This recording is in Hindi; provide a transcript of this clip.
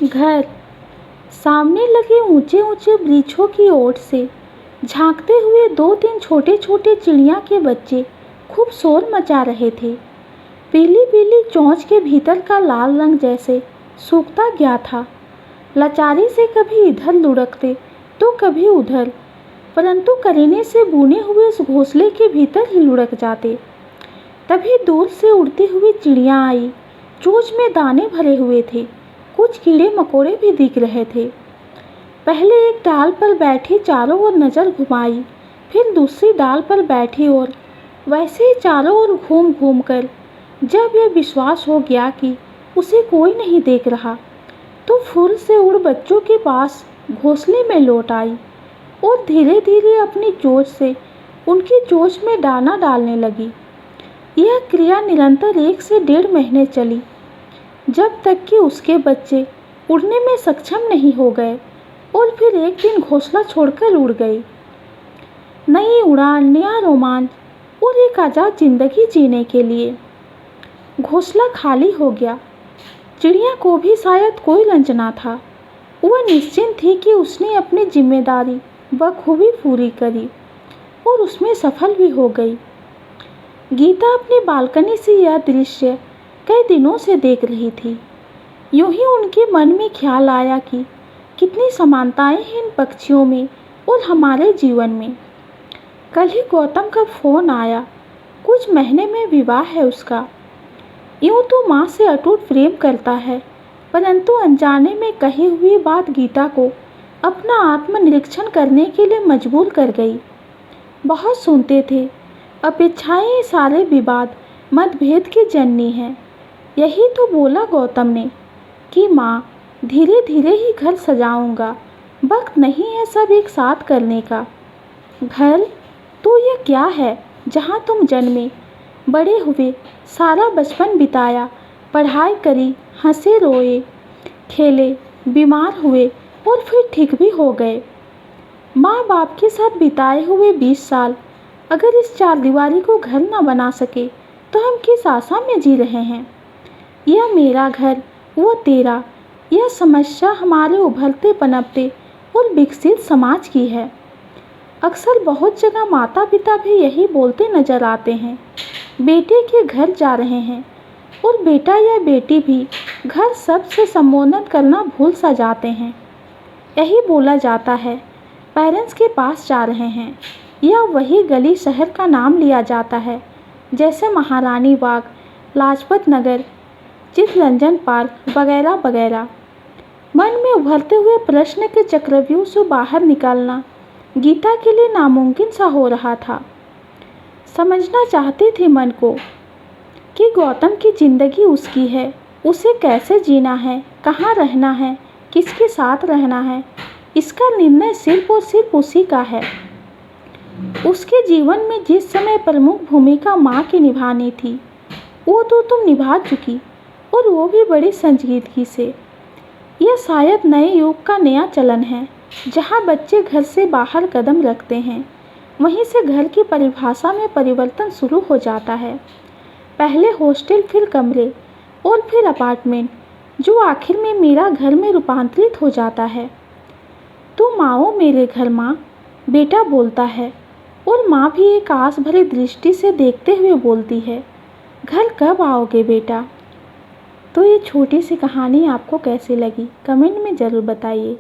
घर सामने लगे ऊंचे ऊंचे वृक्षों की ओर से झांकते हुए दो तीन छोटे छोटे चिड़िया के बच्चे खूब शोर मचा रहे थे। पीली पीली चोंच के भीतर का लाल रंग जैसे सूखता गया था। लाचारी से कभी इधर लुढ़कते तो कभी उधर, परंतु करीने से बुने हुए उस घोंसले के भीतर ही लुढ़क जाते। तभी दूर से उड़ती हुई चिड़िया आई। चोंच में दाने भरे हुए थे, कुछ कीड़े मकोड़े भी दिख रहे थे। पहले एक डाल पर बैठी चारों ओर नज़र घुमाई, फिर दूसरी डाल पर बैठी और वैसे ही चारों ओर घूम घूम कर जब यह विश्वास हो गया कि उसे कोई नहीं देख रहा, तो फूल से उड़ बच्चों के पास घोंसले में लौट आई और धीरे धीरे अपनी चोंच से उनकी चोंच में दाना डालने लगी। यह क्रिया निरंतर 1 से 1.5 महीने चली, जब तक कि उसके बच्चे उड़ने में सक्षम नहीं हो गए और फिर एक दिन घोंसला छोड़कर उड़ गए। नई उड़ान, नया रोमांच और एक आज़ाद जिंदगी जीने के लिए। घोंसला खाली हो गया। चिड़िया को भी शायद कोई रंज ना था। वह निश्चिंत थी कि उसने अपनी जिम्मेदारी बखूबी पूरी करी और उसमें सफल भी हो गई। गीता अपनी बालकनी से यह दृश्य कई दिनों से देख रही थी। यूं ही उनके मन में ख्याल आया कि कितनी समानताएं हैं इन पक्षियों में और हमारे जीवन में। कल ही गौतम का फ़ोन आया। कुछ महीने में विवाह है उसका। यूं तो माँ से अटूट प्रेम करता है, परंतु अनजाने में कही हुई बात गीता को अपना आत्मनिरीक्षण करने के लिए मजबूर कर गई। बहुत सुनते थे, अपेक्षाएं सारे विवाद मतभेद की जननी हैं। यही तो बोला गौतम ने कि माँ, धीरे धीरे ही घर सजाऊंगा, वक्त नहीं है सब एक साथ करने का। घर तो यह क्या है जहाँ तुम जन्मे, बड़े हुए, सारा बचपन बिताया, पढ़ाई करी, हंसे रोए, खेले, बीमार हुए और फिर ठीक भी हो गए। माँ बाप के साथ बिताए हुए 20 साल अगर इस चारदीवारी को घर न बना सके तो हम किस आशा में जी रहे हैं। यह मेरा घर, वो तेरा, यह समस्या हमारे उभरते पनपते और विकसित समाज की है। अक्सर बहुत जगह माता पिता भी यही बोलते नजर आते हैं, बेटे के घर जा रहे हैं, और बेटा या बेटी भी घर शब्द से संबोधन करना भूल सा जाते हैं। यही बोला जाता है, पेरेंट्स के पास जा रहे हैं, या वही गली शहर का नाम लिया जाता है, जैसे महारानी बाग, लाजपत नगर, चित्तरंजन पार्क वगैरह वगैरह। मन में उभरते हुए प्रश्न के चक्रव्यूह से बाहर निकालना गीता के लिए नामुमकिन सा हो रहा था। समझना चाहती थी मन को कि गौतम की ज़िंदगी उसकी है, उसे कैसे जीना है, कहाँ रहना है, किसके साथ रहना है, इसका निर्णय सिर्फ और सिर्फ उसी का है। उसके जीवन में जिस समय प्रमुख भूमिका माँ की निभानी थी, वो तो तुम निभा चुकी, और वो भी बड़ी संजीदगी से। यह शायद नए युग का नया चलन है, जहाँ बच्चे घर से बाहर कदम रखते हैं, वहीं से घर की परिभाषा में परिवर्तन शुरू हो जाता है। पहले हॉस्टल, फिर कमरे और फिर अपार्टमेंट, जो आखिर में मेरा घर में रूपांतरित हो जाता है। तुम आओ मेरे घर माँ, बेटा बोलता है, और माँ भी एक आस भरी दृष्टि से देखते हुए बोलती है, घर कब आओगे बेटा। तो ये छोटी सी कहानी आपको कैसी लगी, कमेंट में ज़रूर बताइए।